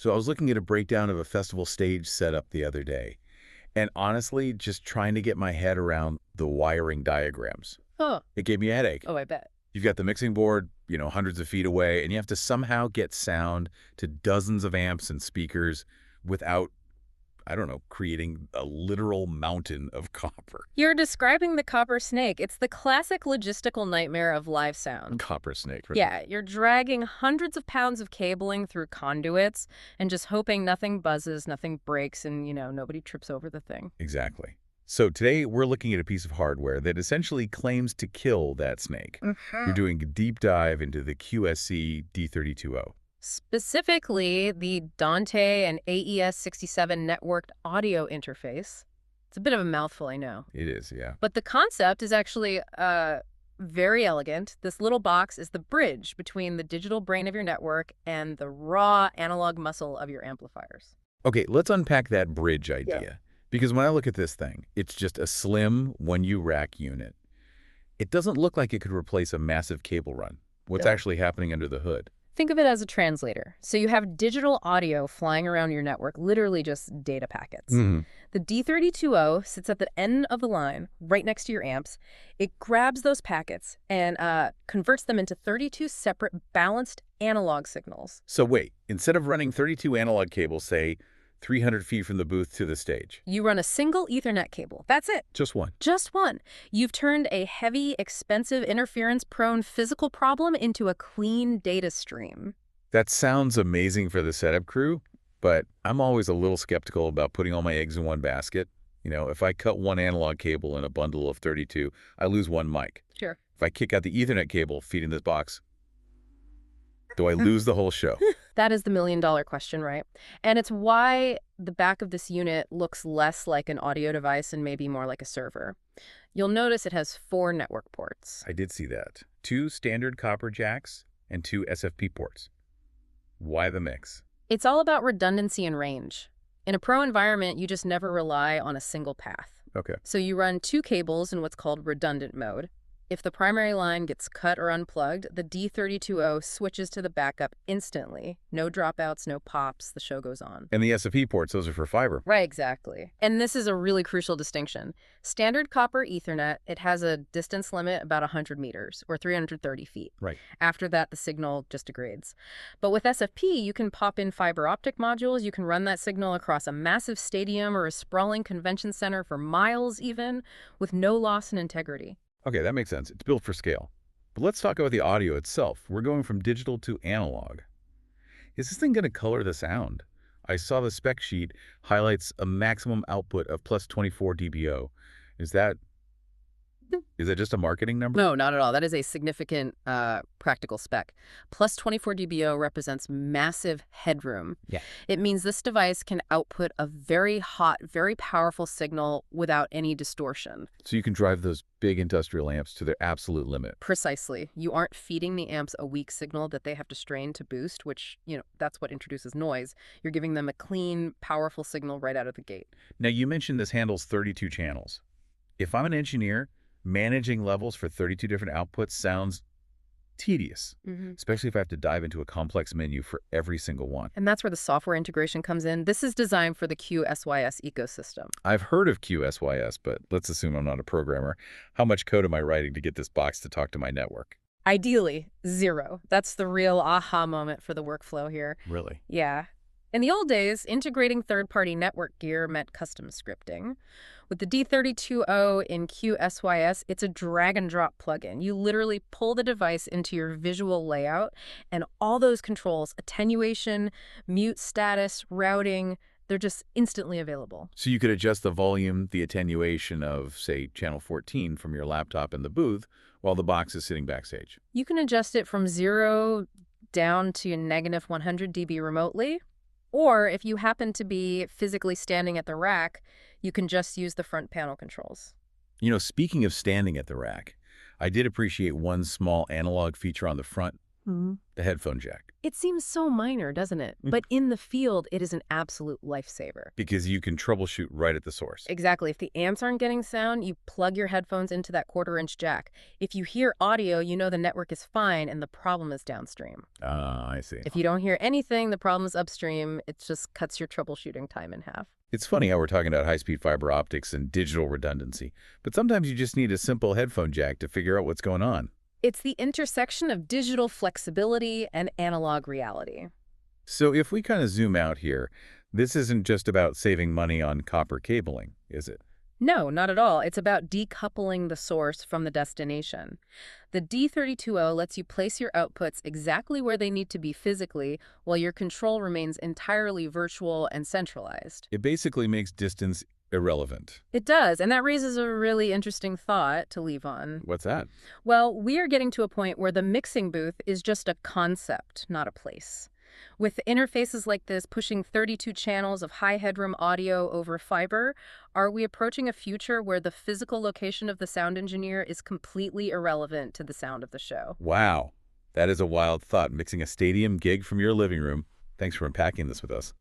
So I was looking at a breakdown of a festival stage setup the other day, and honestly, just trying to get my head around the wiring diagrams. Huh. It gave me a headache. Oh, I bet. You've got the mixing board, hundreds of feet away, and you have to somehow get sound to dozens of amps and speakers without, I don't know, creating a literal mountain of copper. You're describing the copper snake. It's the classic logistical nightmare of live sound. Copper snake. Yeah, you're dragging hundreds of pounds of cabling through conduits and just hoping nothing buzzes, nothing breaks, and, nobody trips over the thing. Exactly. So today we're looking at a piece of hardware that essentially claims to kill that snake. You're doing a deep dive into the QSC D32O. Specifically, the Dante and AES67 networked audio interface. It's a bit of a mouthful, I know. It is, yeah. But the concept is actually very elegant. This little box is the bridge between the digital brain of your network and the raw analog muscle of your amplifiers. Okay, let's unpack that bridge idea. Yeah. Because when I look at this thing, it's just a slim 1U rack unit. It doesn't look like it could replace a massive cable run. What's actually happening under the hood? Think of it as a translator. So you have digital audio flying around your network, literally just data packets. The D32O sits at the end of the line, right next to your amps. It grabs those packets and converts them into 32 separate balanced analog signals. So wait, instead of running 32 analog cables, say, 300 feet from the booth to the stage, you run a single Ethernet cable. That's it. Just one. Just one. You've turned a heavy, expensive, interference-prone physical problem into a clean data stream. That sounds amazing for the setup crew, but I'm always a little skeptical about putting all my eggs in one basket. If I cut one analog cable in a bundle of 32, I lose one mic. Sure. If I kick out the Ethernet cable feeding this box, do I lose the whole show? That is the million-dollar question, right? And it's why the back of this unit looks less like an audio device and maybe more like a server. You'll notice it has 4 network ports. I did see that. 2 standard copper jacks and 2 SFP ports. Why the mix? It's all about redundancy and range. In a pro environment, you just never rely on a single path. Okay. So you run 2 cables in what's called redundant mode. If the primary line gets cut or unplugged, the D32O switches to the backup instantly. No dropouts, no pops, the show goes on. And the SFP ports, those are for fiber. Right, exactly. And this is a really crucial distinction. Standard copper Ethernet, it has a distance limit about 100 meters, or 330 feet. Right. After that, the signal just degrades. But with SFP, you can pop in fiber optic modules, you can run that signal across a massive stadium or a sprawling convention center for miles even, with no loss in integrity. Okay, that makes sense. It's built for scale. But let's talk about the audio itself. We're going from digital to analog. Is this thing going to color the sound? I saw the spec sheet highlights a maximum output of plus 24 dBO. Is that just a marketing number? No, not at all. That is a significant practical spec. Plus 24 dBO represents massive headroom. Yeah. It means this device can output a very hot, very powerful signal without any distortion. So you can drive those big industrial amps to their absolute limit. Precisely. You aren't feeding the amps a weak signal that they have to strain to boost, which, that's what introduces noise. You're giving them a clean, powerful signal right out of the gate. Now, you mentioned this handles 32 channels. If I'm an engineer, managing levels for 32 different outputs sounds tedious, especially if I have to dive into a complex menu for every single one. And that's where the software integration comes in. This is designed for the QSYS ecosystem. I've heard of QSYS, but let's assume I'm not a programmer. How much code am I writing to get this box to talk to my network? Ideally, 0. That's the real aha moment for the workflow here. Really? Yeah. In the old days, integrating third-party network gear meant custom scripting. With the D32O in QSYS, it's a drag-and-drop plugin. You literally pull the device into your visual layout, and all those controls, attenuation, mute status, routing, they're just instantly available. So you could adjust the volume, the attenuation of, say, channel 14 from your laptop in the booth while the box is sitting backstage. You can adjust it from 0 down to negative 100 dB remotely. Or if you happen to be physically standing at the rack, you can just use the front panel controls. Speaking of standing at the rack, I did appreciate one small analog feature on the front, the headphone jack. It seems so minor, doesn't it? Mm. But in the field, it is an absolute lifesaver. Because you can troubleshoot right at the source. Exactly. If the amps aren't getting sound, you plug your headphones into that quarter-inch jack. If you hear audio, you know the network is fine and the problem is downstream. Ah, I see. If you don't hear anything, the problem is upstream. It just cuts your troubleshooting time in half. It's funny how we're talking about high-speed fiber optics and digital redundancy, but sometimes you just need a simple headphone jack to figure out what's going on. It's the intersection of digital flexibility and analog reality. So if we kind of zoom out here, this isn't just about saving money on copper cabling, is it? No, not at all. It's about decoupling the source from the destination. The D32O lets you place your outputs exactly where they need to be physically, while your control remains entirely virtual and centralized. It basically makes distance irrelevant. It does, and that raises a really interesting thought to leave on. What's that? Well, we are getting to a point where the mixing booth is just a concept, not a place. With interfaces like this pushing 32 channels of high headroom audio over fiber, are we approaching a future where the physical location of the sound engineer is completely irrelevant to the sound of the show? Wow, that is a wild thought, mixing a stadium gig from your living room. Thanks for unpacking this with us.